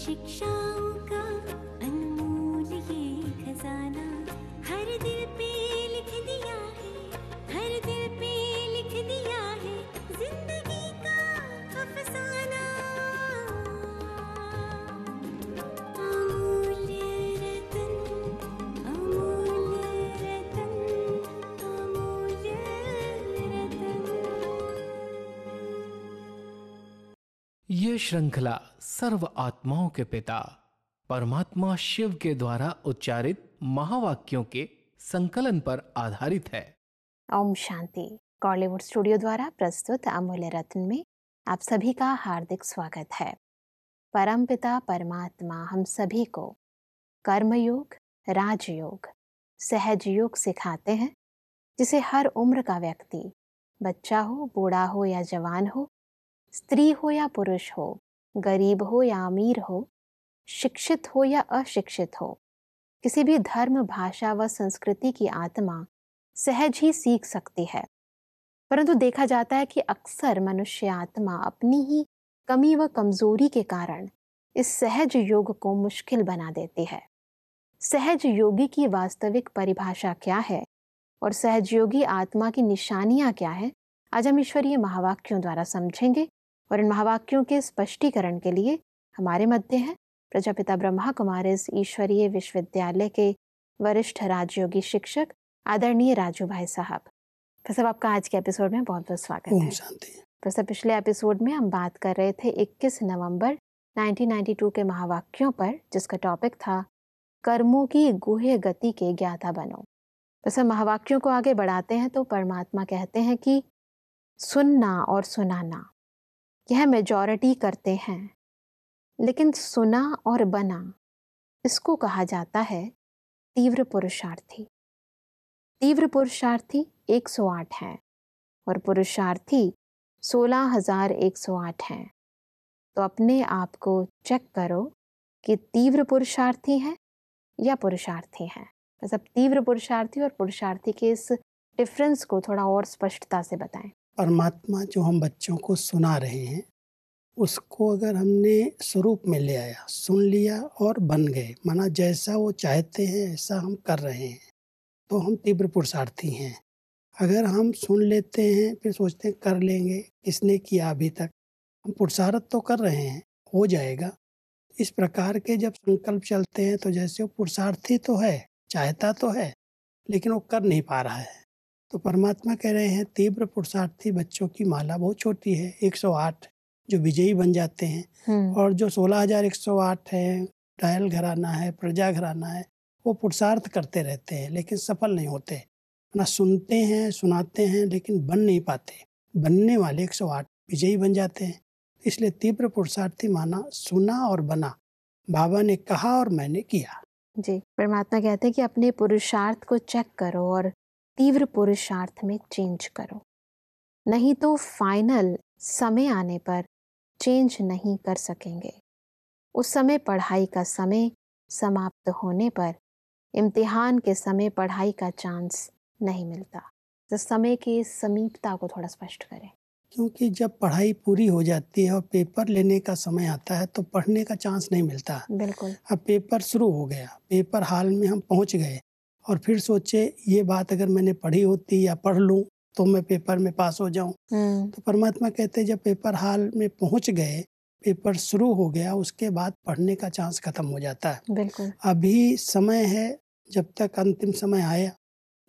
शिक्षाओं का अनमोल ये खजाना हर दिल पे लिख दिया है, हर दिल पे लिख दिया है जिंदगी का अफसाना। अमूल्य रतन, अमूल्य रतन, अमूल्य रतन। ये श्रृंखला सर्व आत्माओं के पिता परमात्मा शिव के द्वारा उच्चारित महावाक्यों के संकलन पर आधारित है। ओम शांति। कॉलीवुड स्टूडियो द्वारा प्रस्तुत अमूल्य रत्न में आप सभी का हार्दिक स्वागत है। परमपिता परमात्मा हम सभी को कर्मयोग, राजयोग, सहज योग सिखाते हैं, जिसे हर उम्र का व्यक्ति, बच्चा हो, बूढ़ा हो या जवान हो, स्त्री हो या पुरुष हो, गरीब हो या अमीर हो, शिक्षित हो या अशिक्षित हो, किसी भी धर्म, भाषा व संस्कृति की आत्मा सहज ही सीख सकती है। परंतु देखा जाता है कि अक्सर मनुष्य आत्मा अपनी ही कमी व कमजोरी के कारण इस सहज योग को मुश्किल बना देती है। सहज योगी की वास्तविक परिभाषा क्या है और सहज योगी आत्मा की निशानियां क्या है, आज हम ईश्वरीय महावाक्यों द्वारा समझेंगे। और इन महावाक्यों के स्पष्टीकरण के लिए हमारे मध्य हैं प्रजापिता ब्रह्मा कुमारीज ईश्वरीय विश्वविद्यालय के वरिष्ठ राजयोगी शिक्षक आदरणीय राजू भाई साहब। प्रसव, आपका आज के एपिसोड में बहुत बहुत स्वागत है। शांति। प्रसव, पिछले एपिसोड में हम बात कर रहे थे 21 नवंबर 1992 के महावाक्यों पर, जिसका टॉपिक था कर्मों की गुह्य गति के ज्ञाता बनो। प्रसव, महावाक्यों को आगे बढ़ाते हैं तो परमात्मा कहते हैं कि सुनना और सुनाना यह मेजॉरिटी करते हैं, लेकिन सुना और बना, इसको कहा जाता है तीव्र पुरुषार्थी। तीव्र पुरुषार्थी 108 हैं और पुरुषार्थी 16,108 हैं। तो अपने आप को चेक करो कि तीव्र पुरुषार्थी हैं या पुरुषार्थी हैं। मतलब तीव्र पुरुषार्थी और पुरुषार्थी के इस डिफरेंस को थोड़ा और स्पष्टता से बताएं। परमात्मा जो हम बच्चों को सुना रहे हैं, उसको अगर हमने स्वरूप में ले आया, सुन लिया और बन गए, माना जैसा वो चाहते हैं ऐसा हम कर रहे हैं, तो हम तीव्र पुरुषार्थी हैं। अगर हम सुन लेते हैं फिर सोचते हैं कर लेंगे, किसने किया अभी तक, हम पुरुषार्थ तो कर रहे हैं, हो जाएगा, इस प्रकार के जब संकल्प चलते हैं तो जैसे वो पुरुषार्थी तो है, चाहता तो है, लेकिन वो कर नहीं पा रहा है। तो परमात्मा कह रहे हैं तीव्र पुरुषार्थी बच्चों की माला बहुत छोटी है, 108 जो विजयी बन जाते हैं, और जो 16,108 है, डायल घराना है, प्रजा घराना है, वो पुरुषार्थ करते रहते हैं लेकिन सफल नहीं होते। ना सुनते हैं, सुनाते हैं, लेकिन बन नहीं पाते। बनने वाले 108 विजयी बन जाते हैं। इसलिए तीव्र पुरुषार्थी माना सुना और बना। बाबा ने कहा और मैंने किया। जी, परमात्मा कहते हैं कि अपने पुरुषार्थ को चेक करो और तीव्र पुरुषार्थ में चेंज करो, नहीं तो फाइनल समय आने पर चेंज नहीं कर सकेंगे। उस समय पढ़ाई का समय समाप्त होने पर इम्तिहान के समय पढ़ाई का चांस नहीं मिलता। तो समय की समीपता को थोड़ा स्पष्ट करें। क्योंकि जब पढ़ाई पूरी हो जाती है और पेपर लेने का समय आता है तो पढ़ने का चांस नहीं मिलता। बिल्कुल। अब पेपर शुरू हो गया, पेपर हाल में हम पहुंच गए और फिर सोचे ये बात अगर मैंने पढ़ी होती या पढ़ लूं तो मैं पेपर में पास हो जाऊं। तो परमात्मा कहते हैं जब पेपर हाल में पहुंच गए, पेपर शुरू हो गया, उसके बाद पढ़ने का चांस खत्म हो जाता है। बिल्कुल। अभी समय है, जब तक अंतिम समय आया,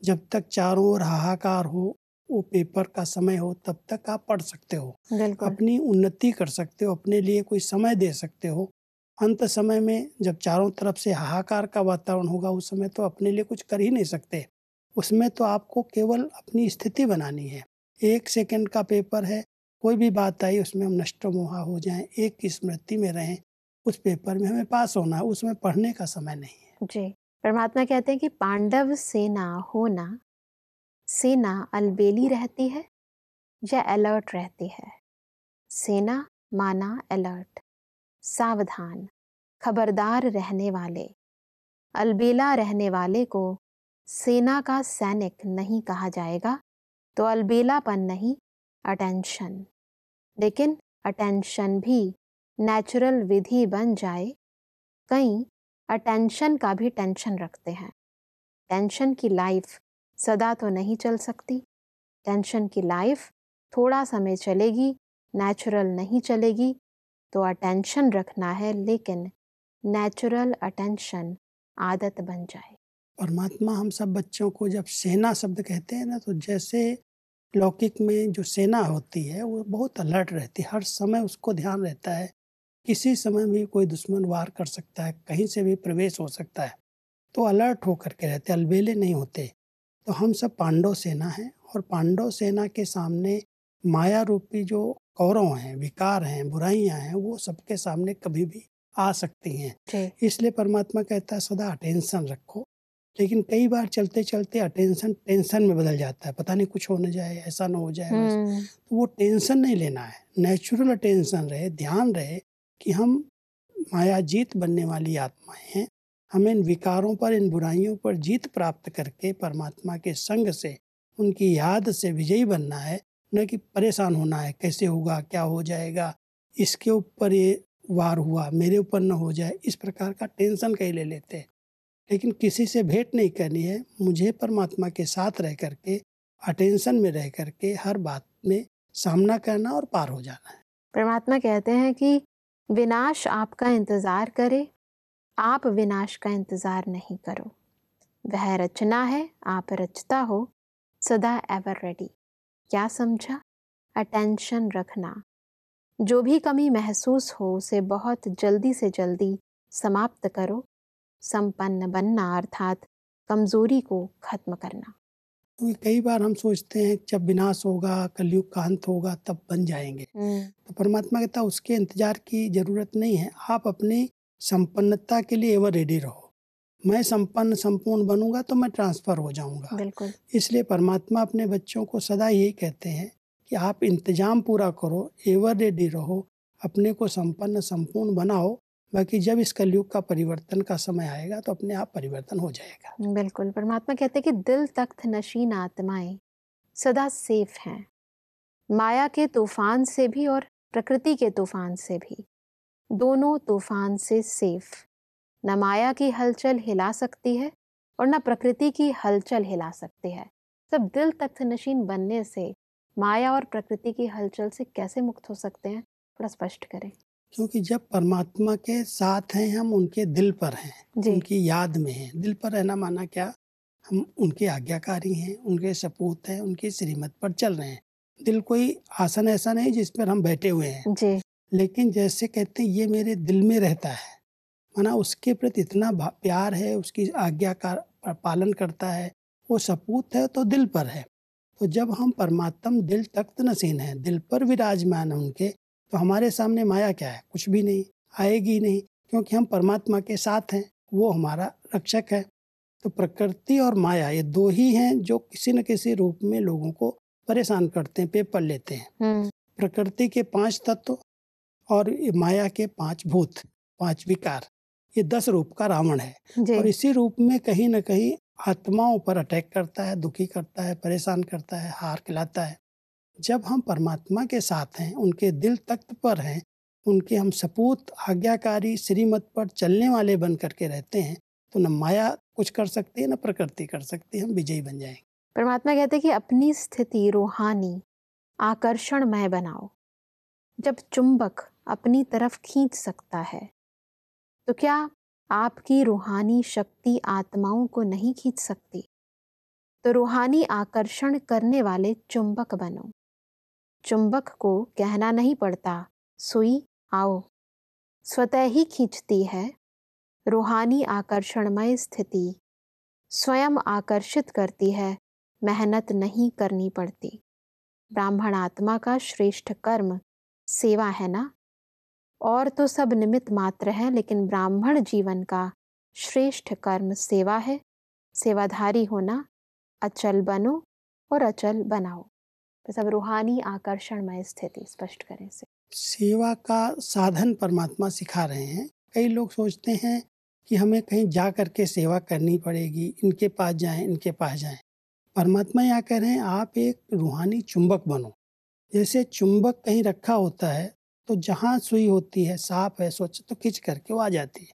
जब तक चारों ओर हाहाकार हो, वो पेपर का समय हो, तब तक आप पढ़ सकते हो, अपनी उन्नति कर सकते हो, अपने लिए कोई समय दे सकते हो। अंत समय में जब चारों तरफ से हाहाकार का वातावरण होगा, उस समय तो अपने लिए कुछ कर ही नहीं सकते। उसमें तो आपको केवल अपनी स्थिति बनानी है। 1 सेकंड का पेपर है, कोई भी बात आई उसमें हम नष्ट मोहा हो जाएं, एक की स्मृति में रहें, उस पेपर में हमें पास होना है, उसमें पढ़ने का समय नहीं है। जी, परमात्मा कहते हैं कि पांडव सेना होना, सेना अलबेली रहती है या अलर्ट रहती है। सेना माना अलर्ट, सावधान, खबरदार रहने वाले। अलबेला रहने वाले को सेना का सैनिक नहीं कहा जाएगा, तो अलबेलापन नहीं, अटेंशन। लेकिन अटेंशन भी नेचुरल विधि बन जाए कई अटेंशन का भी टेंशन रखते हैं। टेंशन की लाइफ सदा तो नहीं चल सकती। टेंशन की लाइफ थोड़ा समय चलेगी, नेचुरल नहीं चलेगी। तो अटेंशन रखना है, लेकिन नेचुरल अटेंशन आदत बन जाए। परमात्मा हम सब बच्चों को जब सेना शब्द कहते हैं ना, तो जैसे लौकिक में जो सेना होती है वो बहुत अलर्ट रहती है, हर समय उसको ध्यान रहता है, किसी समय भी कोई दुश्मन वार कर सकता है, कहीं से भी प्रवेश हो सकता है, तो अलर्ट होकर के रहते, अलबेले नहीं होते। तो हम सब पांडव सेना हैं, और पांडव सेना के सामने माया रूपी जो कौरव हैं, विकार हैं, बुराइयां हैं, वो सबके सामने कभी भी आ सकती हैं। इसलिए परमात्मा कहता है सदा अटेंशन रखो। लेकिन कई बार चलते चलते अटेंशन टेंशन में बदल जाता है, पता नहीं कुछ हो न जाए, ऐसा न हो जाए। तो वो टेंशन नहीं लेना है, नेचुरल अटेंशन रहे, ध्यान रहे कि हम माया जीत बनने वाली आत्माएं हैं। हमें इन विकारों पर, इन बुराइयों पर जीत प्राप्त करके परमात्मा के संग से, उनकी याद से विजयी बनना है, न कि परेशान होना है, कैसे होगा, क्या हो जाएगा, इसके ऊपर ये वार हुआ, मेरे ऊपर न हो जाए, इस प्रकार का टेंशन कहीं ले लेते हैं। लेकिन किसी से भेंट नहीं करनी है, मुझे परमात्मा के साथ रह करके, अटेंशन में रह करके हर बात में सामना करना और पार हो जाना है। परमात्मा कहते हैं कि विनाश आपका इंतजार करे, आप विनाश का इंतजार नहीं करो। वह रचना है, आप रचता हो, सदा एवर रेडी। क्या समझा? अटेंशन रखना। जो भी कमी महसूस हो उसे बहुत जल्दी से जल्दी समाप्त करो। संपन्न बनना अर्थात कमजोरी को खत्म करना। तो कई बार हम सोचते हैं जब विनाश होगा, कलयुग का अंत होगा, तब बन जाएंगे। तो परमात्मा कहता है उसके इंतजार की जरूरत नहीं है, आप अपनी संपन्नता के लिए एवर रेडी रहो। मैं संपूर्ण बनूंगा तो मैं ट्रांसफर हो जाऊंगा। बिल्कुल। इसलिए परमात्मा अपने बच्चों को सदा यही कहते हैं कि आप इंतजाम पूरा करो, एवर रेडी रहो, अपने को संपूर्ण बनाओ। बाकी जब इस कलयुग का परिवर्तन का समय आएगा तो अपने आप परिवर्तन हो जाएगा। बिल्कुल। परमात्मा कहते हैं कि दिल तख्त नशीन आत्माएं सदा सेफ हैं, माया के तूफान से भी और प्रकृति के तूफान से भी। दोनों तूफान से सेफ। न माया की हलचल हिला सकती है और न प्रकृति की हलचल हिला सकती है। सब दिल तख्त नशीन बनने से माया और प्रकृति की हलचल से कैसे मुक्त हो सकते हैं? थोड़ा स्पष्ट करें। क्योंकि जब परमात्मा के साथ हैं, हम उनके दिल पर हैं, उनकी याद में हैं। दिल पर रहना माना क्या? हम उनके आज्ञाकारी हैं, उनके सपूत हैं, उनकी श्रीमत पर चल रहे हैं। दिल कोई आसन ऐसा नहीं जिस पर हम बैठे हुए हैं जी। लेकिन जैसे कहते हैं ये मेरे दिल में रहता है, माना उसके प्रति इतना प्यार है, उसकी आज्ञा का पालन करता है, वो सपूत है तो दिल पर है। तो जब हम परमात्मा दिल तख्त नशीन है, दिल पर विराजमान है उनके, तो हमारे सामने माया क्या है? कुछ भी नहीं, आएगी नहीं, क्योंकि हम परमात्मा के साथ हैं, वो हमारा रक्षक है। तो प्रकृति और माया ये दो ही हैं जो किसी न किसी रूप में लोगों को परेशान करते हैं, पेपर लेते हैं। प्रकृति के 5 तत्व और माया के 5 भूत, 5 विकार, ये 10 रूप का रावण है। और इसी रूप में कहीं न कहीं आत्माओं पर अटैक करता है, दुखी करता है, परेशान करता है, हार खिलाता है। जब हम परमात्मा के साथ हैं, उनके दिल तख्त पर हैं, उनके हम सपूत, आज्ञाकारी, श्रीमत पर चलने वाले बन करके रहते हैं, तो न माया कुछ कर सकती है, न प्रकृति कर सकती है, हम विजयी बन जाएंगे। परमात्मा कहते हैं कि अपनी स्थिति रूहानी आकर्षणमय बनाओ। जब चुंबक अपनी खींच खींच सकता है, तो क्या आपकी रूहानी शक्ति आत्माओं को नहीं खींच सकती? तो रूहानी आकर्षण करने वाले चुंबक बनो। चुंबक को कहना नहीं पड़ता सुई आओ, स्वतः ही खींचती है। रूहानी आकर्षणमय स्थिति स्वयं आकर्षित करती है, मेहनत नहीं करनी पड़ती। ब्राह्मण आत्मा का श्रेष्ठ कर्म सेवा है ना, और तो सब निमित्त मात्र है, लेकिन ब्राह्मण जीवन का श्रेष्ठ कर्म सेवा है। सेवाधारी होना, अचल बनो और अचल बनाओ। तो सब रूहानी आकर्षणमय स्थिति स्पष्ट करें से। सेवा का साधन परमात्मा सिखा रहे हैं। कई लोग सोचते हैं कि हमें कहीं जा करके सेवा करनी पड़ेगी, इनके पास जाएं, इनके पास जाएं। परमात्मा यहाँ कह रहे हैं आप एक रूहानी चुंबक बनो। जैसे चुंबक कहीं रखा होता है तो जहाँ सुई होती है, साफ है, स्वच्छ, तो खींच करके वो आ जाती है।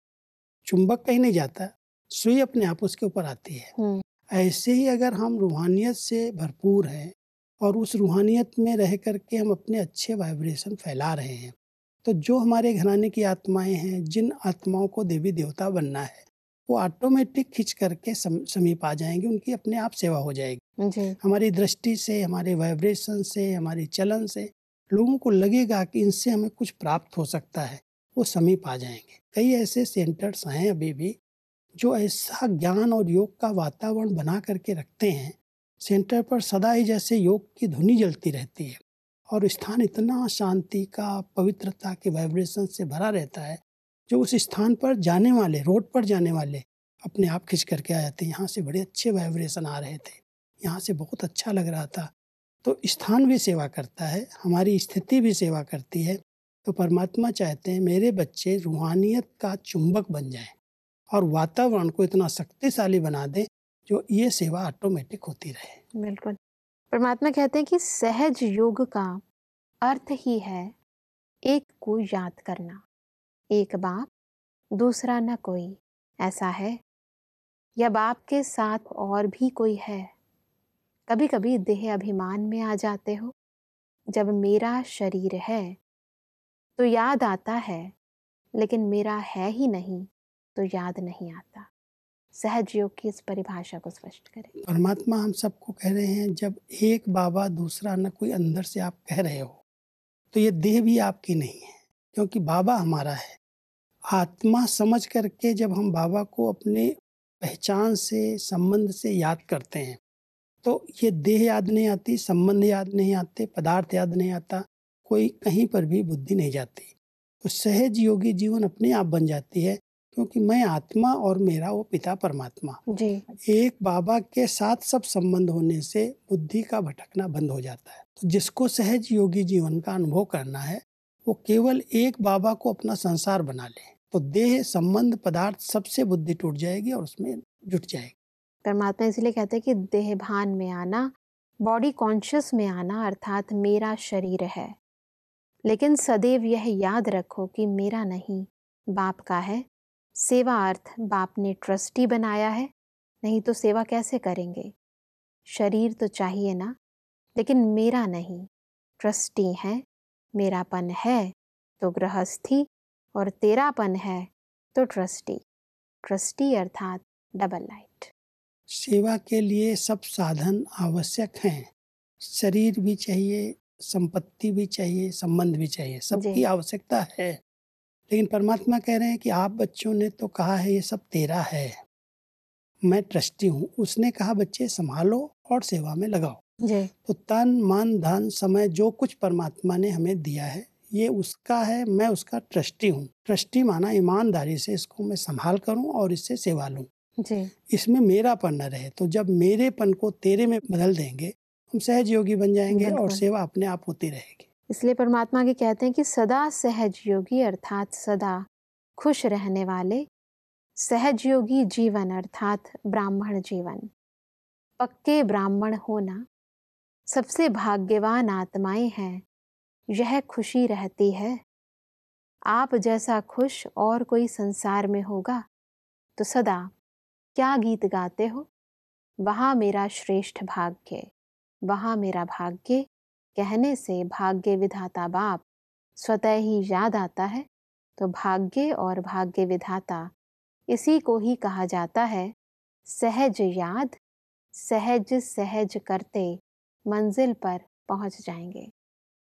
चुंबक कहीं नहीं जाता, सुई अपने आप उसके ऊपर आती है। ऐसे ही अगर हम रूहानियत से भरपूर हैं और उस रूहानियत में रह करके हम अपने अच्छे वाइब्रेशन फैला रहे हैं, तो जो हमारे घराने की आत्माएं हैं, जिन आत्माओं को देवी देवता बनना है, वो ऑटोमेटिक खिंच करके समीप आ जाएंगे, उनकी अपने आप सेवा हो जाएगी जी। हमारी दृष्टि से, हमारे वाइब्रेशन से, हमारी चलन से लोगों को लगेगा कि इनसे हमें कुछ प्राप्त हो सकता है, वो समीप आ जाएंगे। कई ऐसे सेंटर्स हैं अभी भी जो ऐसा ज्ञान और योग का वातावरण बना करके रखते हैं, सेंटर पर सदा ही जैसे योग की धुनी जलती रहती है और स्थान इतना शांति का, पवित्रता के वाइब्रेशन से भरा रहता है, जो उस स्थान पर जाने वाले, रोड पर जाने वाले अपने आप खिंच करके आ जाते हैं। यहाँ से बड़े अच्छे वाइब्रेशन आ रहे थे, यहाँ से बहुत अच्छा लग रहा था। तो स्थान भी सेवा करता है, हमारी स्थिति भी सेवा करती है। तो परमात्मा चाहते हैं मेरे बच्चे रूहानियत का चुंबक बन जाएं और वातावरण को इतना शक्तिशाली बना दें जो ये सेवा ऑटोमेटिक होती रहे। बिल्कुल। परमात्मा कहते हैं कि सहज योग का अर्थ ही है एक को याद करना, एक बाप दूसरा न कोई ऐसा है, या बाप के साथ और भी कोई है। कभी कभी देह अभिमान में आ जाते हो, जब मेरा शरीर है तो याद आता है, लेकिन मेरा है ही नहीं तो याद नहीं आता। सहज योग की इस परिभाषा को स्पष्ट करें। परमात्मा हम सबको कह रहे हैं, जब एक बाबा दूसरा न कोई अंदर से आप कह रहे हो, तो ये देह भी आपकी नहीं है, क्योंकि बाबा हमारा है। आत्मा समझ करके जब हम बाबा को अपने पहचान से, संबंध से याद करते हैं, तो ये देह याद नहीं आती, संबंध याद नहीं आते, पदार्थ याद नहीं आता, कोई कहीं पर भी बुद्धि नहीं जाती। तो सहज योगी जीवन अपने आप बन जाती है, क्योंकि मैं आत्मा और मेरा वो पिता परमात्मा जी। एक बाबा के साथ सब संबंध होने से बुद्धि का भटकना बंद हो जाता है। तो जिसको सहज योगी जीवन का अनुभव करना है, वो केवल एक बाबा को अपना संसार बना ले, तो देह, संबंध, पदार्थ सबसे बुद्धि टूट जाएगी और उसमें जुट जाएगी। परमात्मा इसलिए कहते हैं कि देह भान में आना, बॉडी कॉन्शियस में आना, अर्थात मेरा शरीर है, लेकिन सदैव यह याद रखो कि मेरा नहीं, बाप का है। सेवा अर्थ बाप ने ट्रस्टी बनाया है, नहीं तो सेवा कैसे करेंगे। शरीर तो चाहिए ना, लेकिन मेरा नहीं, ट्रस्टी है। मेरापन है तो गृहस्थी, और तेरापन है तो ट्रस्टी। ट्रस्टी अर्थात डबल लाइट। सेवा के लिए सब साधन आवश्यक हैं, शरीर भी चाहिए, संपत्ति भी चाहिए, संबंध भी चाहिए, सबकी आवश्यकता है। लेकिन परमात्मा कह रहे हैं कि आप बच्चों ने तो कहा है ये सब तेरा है, मैं ट्रस्टी हूँ। उसने कहा बच्चे संभालो और सेवा में लगाओ। तो तन, मन, धन, समय जो कुछ परमात्मा ने हमें दिया है, ये उसका है, मैं उसका ट्रस्टी हूँ। ट्रस्टी माना ईमानदारी से इसको मैं संभाल करूँ और इससे सेवा लूँ, इसमें मेरापन न रहे। तो जब मेरेपन को तेरे में बदल देंगे, हम सहज योगी बन जाएंगे और सेवा अपने आप होती रहेगी। इसलिए परमात्मा के कहते हैं कि सदा सहज योगी अर्थात सदा खुश रहने वाले, सहज योगी जीवन अर्थात ब्राह्मण जीवन। पक्के ब्राह्मण होना सबसे भाग्यवान आत्माएं हैं, यह खुशी रहती है। आप जैसा खुश और कोई संसार में होगा तो सदा क्या गीत गाते हो, वहाँ मेरा श्रेष्ठ भाग्य, वहाँ मेरा भाग्य कहने से भाग्य विधाता बाप स्वतः ही याद आता है। तो भाग्य और भाग्य विधाता इसी को ही कहा जाता है। सहज याद, सहज सहज करते मंजिल पर पहुंच जाएंगे।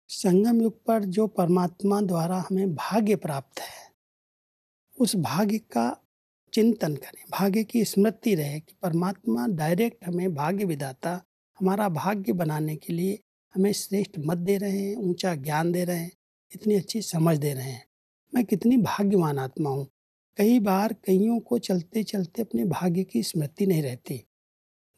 संगम युग पर जो परमात्मा द्वारा हमें भाग्य प्राप्त है, उस भाग्य का चिंतन करें, भाग्य की स्मृति रहे कि परमात्मा डायरेक्ट हमें भाग्य विधाता, हमारा भाग्य बनाने के लिए हमें श्रेष्ठ मत दे रहे हैं, ऊंचा ज्ञान दे रहे हैं, इतनी अच्छी समझ दे रहे हैं। मैं कितनी भाग्यवान आत्मा हूँ। कई बार कईयों को चलते चलते अपने भाग्य की स्मृति नहीं रहती,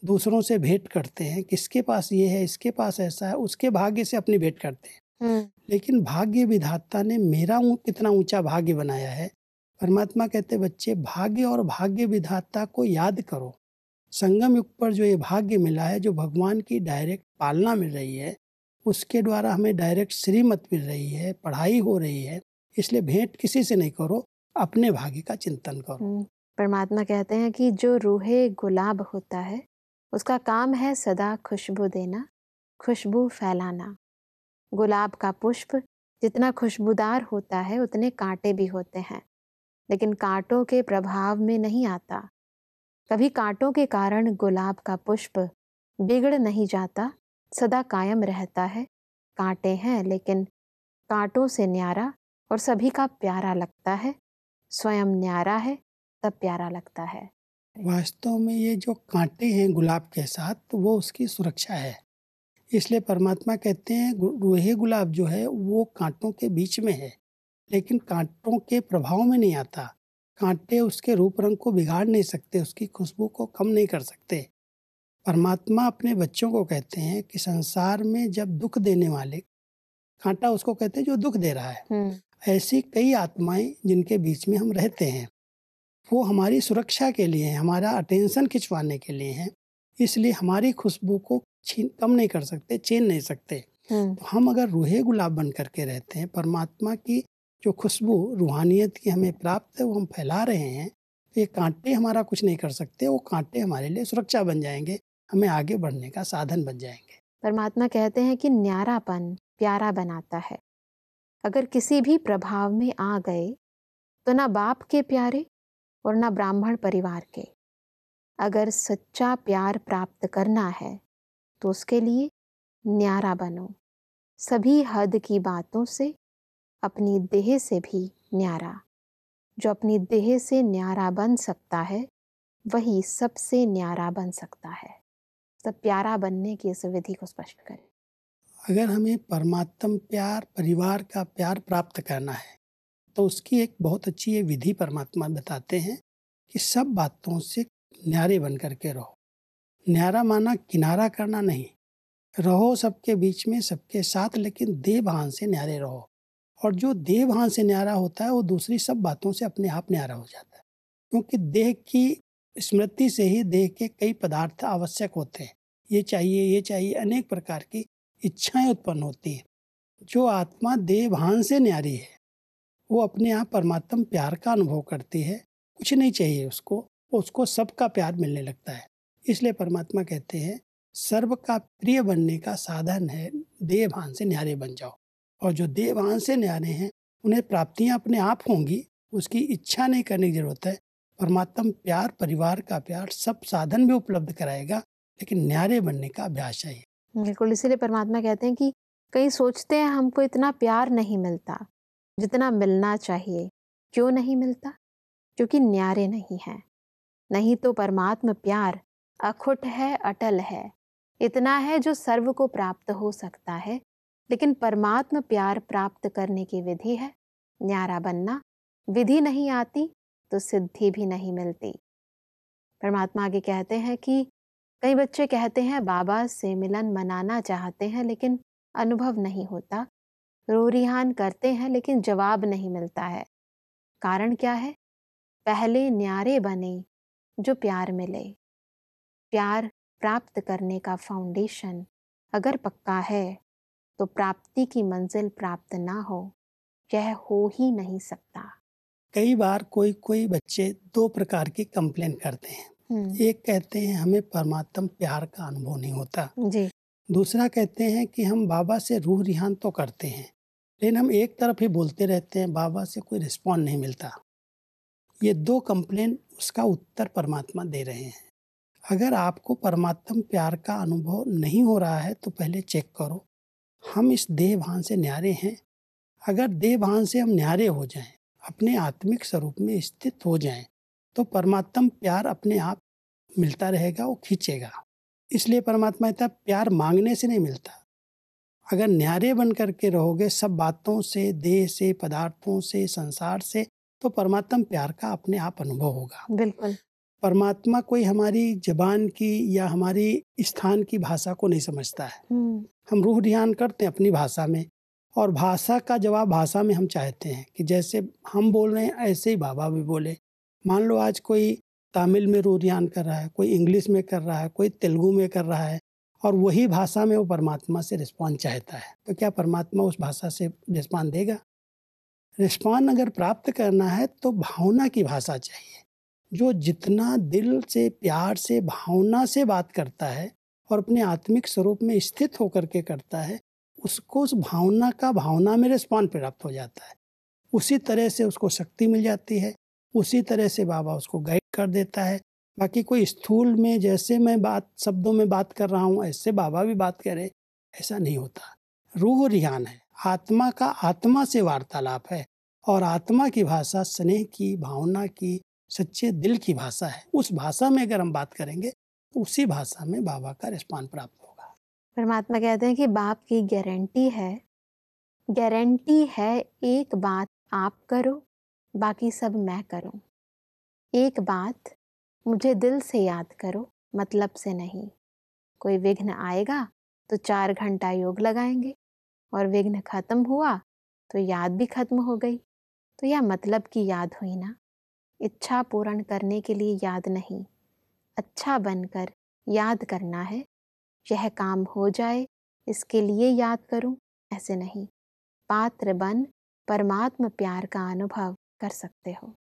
दूसरों से भेंट करते हैं, किसके पास ये है, इसके पास ऐसा है, उसके भाग्य से अपनी भेंट करते हैं। लेकिन भाग्य विधाता ने मेरा कितना ऊंचा भाग्य बनाया है। परमात्मा कहते बच्चे भाग्य और भाग्य विधाता को याद करो। संगम युग पर जो ये भाग्य मिला है, जो भगवान की डायरेक्ट पालना मिल रही है, उसके द्वारा हमें डायरेक्ट श्रीमत मिल रही है, पढ़ाई हो रही है, इसलिए भेंट किसी से नहीं करो, अपने भाग्य का चिंतन करो। परमात्मा कहते हैं कि जो रूहे गुलाब होता है उसका काम है सदा खुशबू देना, खुशबू फैलाना। गुलाब का पुष्प जितना खुशबूदार होता है उतने कांटे भी होते हैं, लेकिन कांटों के प्रभाव में नहीं आता। कभी कांटों के कारण गुलाब का पुष्प बिगड़ नहीं जाता, सदा कायम रहता है। कांटे हैं लेकिन कांटों से न्यारा और सभी का प्यारा लगता है। स्वयं न्यारा है तब प्यारा लगता है। वास्तव में ये जो कांटे हैं गुलाब के साथ, वो उसकी सुरक्षा है। इसलिए परमात्मा कहते हैं रूहे गुलाब जो है वो कांटों के बीच में है, लेकिन कांटों के प्रभाव में नहीं आता। कांटे उसके रूप रंग को बिगाड़ नहीं सकते, उसकी खुशबू को कम नहीं कर सकते। परमात्मा अपने बच्चों को कहते हैं कि संसार में जब दुख देने वाले, कांटा उसको कहते हैं जो दुख दे रहा है, ऐसी कई आत्माएं जिनके बीच में हम रहते हैं, वो हमारी सुरक्षा के लिए हैं, हमारा अटेंशन खिंचवाने के लिए हैं। इसलिए हमारी खुशबू को कम नहीं कर सकते, छीन नहीं सकते। तो हम अगर रूहे गुलाब बन करके रहते हैं, परमात्मा की जो खुशबू रूहानियत की हमें प्राप्त है वो हम फैला रहे हैं, तो ये कांटे हमारा कुछ नहीं कर सकते। वो कांटे हमारे लिए सुरक्षा बन जाएंगे, हमें आगे बढ़ने का साधन बन जाएंगे। परमात्मा कहते हैं कि न्यारापन प्यारा बनाता है। अगर किसी भी प्रभाव में आ गए तो ना बाप के प्यारे और ना ब्राह्मण परिवार के। अगर सच्चा प्यार प्राप्त करना है तो उसके लिए न्यारा बनो। सभी हद की बातों से, अपनी देह से भी न्यारा। जो अपनी देह से न्यारा बन सकता है वही सबसे न्यारा बन सकता है। सब प्यारा बनने की इस विधि को स्पष्ट करें। अगर हमें परमात्म प्यार, परिवार का प्यार प्राप्त करना है तो उसकी एक बहुत अच्छी ये विधि परमात्मा बताते हैं कि सब बातों से न्यारे बन करके रहो। न्यारा माना किनारा करना नहीं, रहो सबके बीच में, सबके साथ, लेकिन देह भान से न्यारे रहो। और जो देह भान से न्यारा होता है वो दूसरी सब बातों से अपने आप न्यारा हो जाता है, क्योंकि देह की स्मृति से ही देह के कई पदार्थ आवश्यक होते हैं। ये चाहिए, अनेक प्रकार की इच्छाएं उत्पन्न होती हैं। जो आत्मा देह भान से न्यारी है वो अपने आप परमात्म प्यार का अनुभव करती है। कुछ नहीं चाहिए उसको सबका प्यार मिलने लगता है। इसलिए परमात्मा कहते हैं सर्व का प्रिय बनने का साधन है देह भान से न्यारे बन जाओ। और जो देह भान से न्यारे हैं उन्हें प्राप्तियां अपने आप होंगी, उसकी इच्छा नहीं करने की जरूरत है। परमात्म प्यार, परिवार का प्यार सब साधन भी उपलब्ध कराएगा, लेकिन न्यारे बनने का अभ्यास चाहिए। बिल्कुल, इसीलिए परमात्मा कहते हैं कि कई सोचते हैं हमको इतना प्यार नहीं मिलता जितना मिलना चाहिए। क्यों नहीं मिलता? क्योंकि न्यारे नहीं हैं। नहीं तो परमात्मा प्यार अखुट है, अटल है, इतना है जो सर्व को प्राप्त हो सकता है। लेकिन परमात्मा प्यार प्राप्त करने की विधि है न्यारा बनना। विधि नहीं आती तो सिद्धि भी नहीं मिलती। परमात्मा आगे कहते हैं कि कई बच्चे कहते हैं बाबा से मिलन मनाना चाहते हैं लेकिन अनुभव नहीं होता, रो रिहान करते हैं लेकिन जवाब नहीं मिलता है। कारण क्या है? पहले न्यारे बने जो प्यार मिले। प्यार प्राप्त करने का फाउंडेशन अगर पक्का है तो प्राप्ति की मंजिल प्राप्त ना हो यह हो ही नहीं सकता। कई बार कोई बच्चे दो प्रकार की कंप्लेन करते हैं। एक कहते हैं हमें परमात्म प्यार का अनुभव नहीं होता जी। दूसरा कहते हैं कि हम बाबा से रूह रिहान तो करते हैं लेकिन हम एक तरफ ही बोलते रहते हैं, बाबा से कोई रिस्पॉन्ड नहीं मिलता। ये दो कंप्लेन उसका उत्तर परमात्मा दे रहे हैं। अगर आपको परमात्म प्यार का अनुभव नहीं हो रहा है तो पहले चेक करो हम इस देह भान से न्यारे हैं। अगर देह भान से हम न्यारे हो जाएं, अपने आत्मिक स्वरूप में स्थित हो जाएं, तो परमात्म प्यार अपने आप मिलता रहेगा, वो खींचेगा। इसलिए परमात्मा कहता है प्यार मांगने से नहीं मिलता। अगर न्यारे बन करके रहोगे सब बातों से, देह से, पदार्थों से, संसार से, तो परमात्म प्यार का अपने आप अनुभव होगा। बिल्कुल। परमात्मा कोई हमारी जबान की या हमारी स्थान की भाषा को नहीं समझता है। हम रूह ध्यान करते हैं अपनी भाषा में, और भाषा का जवाब भाषा में हम चाहते हैं कि जैसे हम बोल रहे हैं ऐसे ही बाबा भी बोले। मान लो आज कोई तमिल में रूह ध्यान कर रहा है, कोई इंग्लिश में कर रहा है, कोई तेलुगु में कर रहा है, और वही भाषा में वो परमात्मा से रिस्पॉन्स चाहता है, तो क्या परमात्मा उस भाषा से रिस्पॉन्स देगा? रिस्पॉन्स अगर प्राप्त करना है तो भावना की भाषा चाहिए। जो जितना दिल से, प्यार से, भावना से बात करता है और अपने आत्मिक स्वरूप में स्थित होकर के करता है, उसको उस भावना का भावना में रिस्पॉन्स प्राप्त हो जाता है। उसी तरह से उसको शक्ति मिल जाती है, उसी तरह से बाबा उसको गाइड कर देता है। बाकी कोई स्थूल में जैसे मैं बात शब्दों में बात कर रहा हूँ ऐसे बाबा भी बात करे, ऐसा नहीं होता। रूह रिहान है, आत्मा का आत्मा से वार्तालाप है और आत्मा की भाषा स्नेह की, भावना की, सच्चे दिल की भाषा है। उस भाषा में अगर हम बात करेंगे तो उसी भाषा में बाबा का रिस्पॉन्स प्राप्त होगा। परमात्मा कहते हैं कि बाप की गारंटी है एक बात आप करो, बाकी सब मैं करूं। एक बात मुझे दिल से याद करो, मतलब से नहीं। कोई विघ्न आएगा तो 4 घंटा योग लगाएंगे और विघ्न खत्म हुआ तो याद भी खत्म हो गई। तो यह मतलब की याद हुई ना। इच्छा पूर्ण करने के लिए याद नहीं, अच्छा बनकर याद करना है। यह काम हो जाए इसके लिए याद करूं, ऐसे नहीं। पात्र बन परमात्मा प्यार का अनुभव कर सकते हो।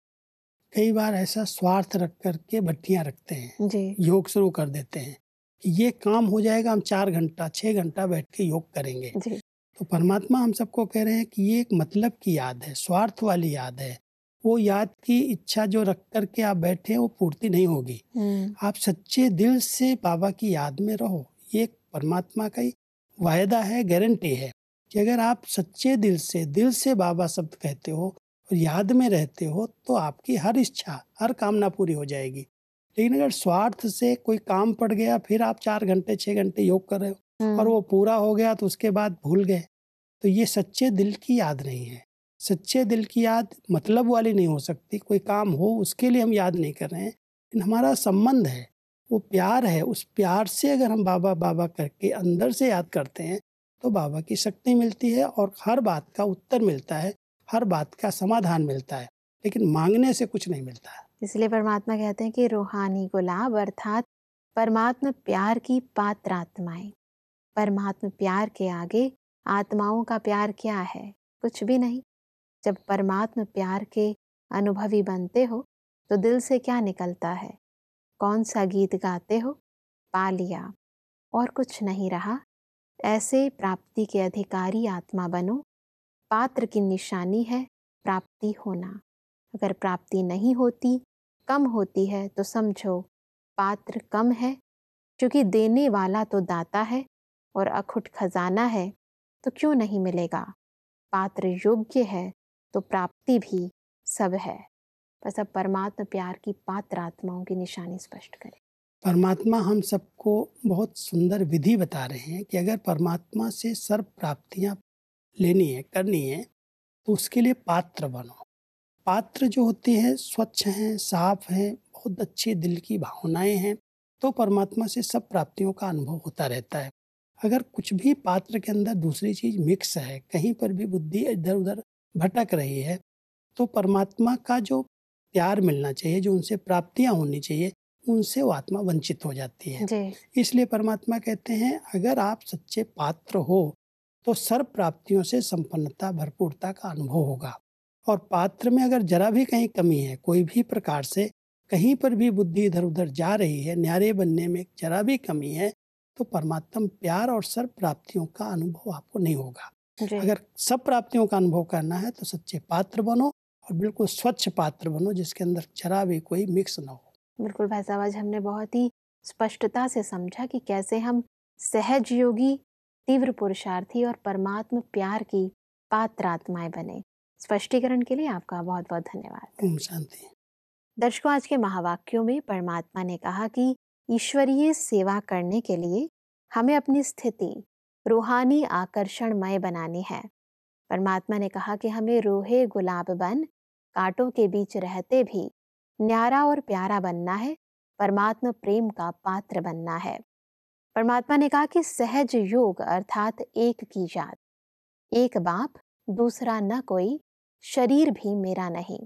कई बार ऐसा स्वार्थ रख करके भट्टियां रखते हैं, जी योग शुरू कर देते हैं कि ये काम हो जाएगा, हम 4 घंटा 6 घंटा बैठ के योग करेंगे। जी तो परमात्मा हम सबको कह रहे हैं कि ये एक मतलब की याद है, स्वार्थ वाली याद है। वो याद की इच्छा जो रख करके आप बैठे हैं वो पूर्ति नहीं होगी। आप सच्चे दिल से बाबा की याद में रहो। ये एक परमात्मा का ही वायदा है, गारंटी है कि अगर आप सच्चे दिल से बाबा शब्द कहते हो और याद में रहते हो तो आपकी हर इच्छा, हर कामना पूरी हो जाएगी। लेकिन अगर स्वार्थ से कोई काम पड़ गया, फिर आप 4 घंटे 6 घंटे योग कर रहे हो और वो पूरा हो गया तो उसके बाद भूल गए, तो ये सच्चे दिल की याद नहीं है। सच्चे दिल की याद मतलब वाली नहीं हो सकती। कोई काम हो उसके लिए हम याद नहीं कर रहे हैं, लेकिन हमारा संबंध है, वो प्यार है। उस प्यार से अगर हम बाबा बाबा करके अंदर से याद करते हैं तो बाबा की शक्ति मिलती है और हर बात का उत्तर मिलता है, हर बात का समाधान मिलता है। लेकिन मांगने से कुछ नहीं मिलता है। इसलिए परमात्मा कहते हैं कि रूहानी गुलाब अर्थात परमात्मा प्यार की पात्र आत्माएं। परमात्मा प्यार के आगे आत्माओं का प्यार क्या है? कुछ भी नहीं। जब परमात्मा प्यार के अनुभवी बनते हो तो दिल से क्या निकलता है? कौन सा गीत गाते हो? पा लिया और कुछ नहीं रहा। ऐसे प्राप्ति के अधिकारी आत्मा बनो। पात्र की निशानी है प्राप्ति होना। अगर प्राप्ति नहीं होती, कम होती है, तो समझो पात्र कम है। क्योंकि देने वाला तो दाता है और अखुट खजाना है, तो क्यों नहीं मिलेगा? पात्र योग्य है तो प्राप्ति भी सब है। बस अब परमात्मा प्यार की पात्र आत्माओं की निशानी स्पष्ट करें। परमात्मा हम सबको बहुत सुंदर विधि बता रहे हैं कि अगर परमात्मा से सर्व प्राप्तियां लेनी है, करनी है, तो उसके लिए पात्र बनो। पात्र जो होते हैं स्वच्छ हैं, साफ हैं, बहुत अच्छी दिल की भावनाएं हैं, तो परमात्मा से सब प्राप्तियों का अनुभव होता रहता है। अगर कुछ भी पात्र के अंदर दूसरी चीज मिक्स है, कहीं पर भी बुद्धि इधर उधर भटक रही है, तो परमात्मा का जो प्यार मिलना चाहिए, जो उनसे प्राप्तियां होनी चाहिए, उनसे वो आत्मा वंचित हो जाती है। इसलिए परमात्मा कहते हैं अगर आप सच्चे पात्र हो तो सर्व प्राप्तियों से संपन्नता, भरपूरता का अनुभव होगा। और पात्र में अगर जरा भी कहीं कमी है, कोई भी प्रकार से कहीं पर भी बुद्धि इधर उधर जा रही है, न्यारे बनने में जरा भी कमी है, तो परमात्मा प्यार और सर्व प्राप्तियों का अनुभव आपको नहीं होगा। अगर सब प्राप्तियों का अनुभव करना है तो सच्चे पात्र बनो और बिल्कुल स्वच्छ पात्र बनो, जिसके अंदर जरा भी कोई मिक्स ना हो। बिल्कुल भाई साहब, आज हमने बहुत ही स्पष्टता से समझा कि कैसे हम सहज योगी, तीव्र पुरुषार्थी और परमात्मा प्यार की पात्र आत्माएं बने। स्पष्टीकरण के लिए आपका बहुत बहुत धन्यवाद। ओम शांति। दर्शकों, आज के महावाक्यों में परमात्मा ने कहा कि ईश्वरीय सेवा करने के लिए हमें अपनी स्थिति रूहानी आकर्षणमय बनानी है। परमात्मा ने कहा कि हमें रूहे गुलाब बन कांटों के बीच रहते भी न्यारा और प्यारा बनना है, परमात्मा प्रेम का पात्र बनना है। परमात्मा ने कहा कि सहज योग अर्थात एक की जात, एक बाप दूसरा न कोई, शरीर भी मेरा नहीं।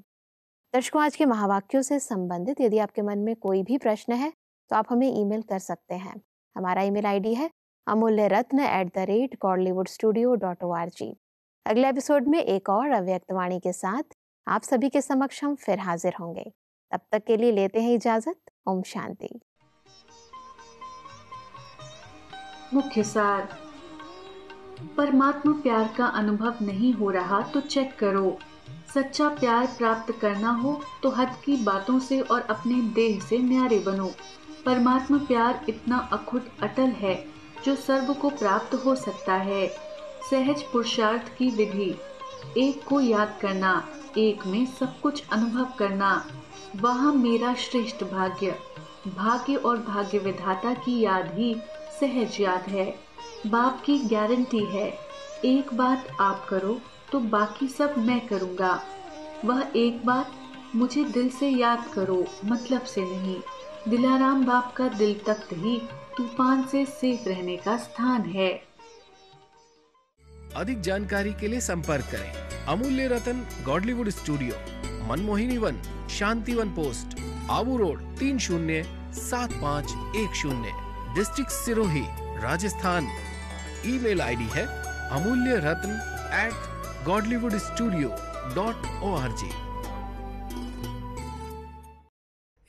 दर्शकों, आज के महावाक्यों से संबंधित यदि आपके मन में कोई भी प्रश्न है तो आप हमें ईमेल कर सकते हैं। हमारा ईमेल आईडी है amulyaratna@kollywoodstudio.org। अगले एपिसोड में एक और अव्यक्त वाणी के साथ आप सभी के समक्ष हम फिर हाजिर होंगे। तब तक के लिए लेते हैं इजाजत। ओम शांति। मुख्य सार। परमात्मा प्यार का अनुभव नहीं हो रहा तो चेक करो। सच्चा प्यार प्राप्त करना हो तो हद की बातों से और अपने देह से न्यारे बनो। परमात्मा प्यार इतना अखुट अटल है जो सर्व को प्राप्त हो सकता है। सहज पुरुषार्थ की विधि। एक को याद करना, एक में सब कुछ अनुभव करना, वहाँ मेरा श्रेष्ठ भाग्य। भाग्य और भाग्य विधाता की याद ही सहज याद है। बाप की गारंटी है, एक बात आप करो तो बाकी सब मैं करूँगा। वह एक बात मुझे दिल से याद करो, मतलब से नहीं। दिलाराम बाप का दिल तख्त ही तूफान से सेफ रहने का स्थान है। अधिक जानकारी के लिए संपर्क करें Amulya Ratan Godlywood studio, Manmohini Van, Shantivan post, Abu road 307510, district Sirohi, Rajasthan. Email ID है amulyaratn@godlywoodstudio.org।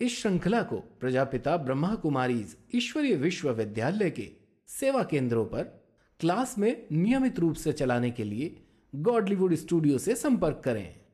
इस श्रृंखला को प्रजापिता ब्रह्मा कुमारीज ईश्वरीय विश्वविद्यालय के सेवा केंद्रों पर क्लास में नियमित रूप से चलाने के लिए गॉडलीवुड स्टूडियो से संपर्क करें।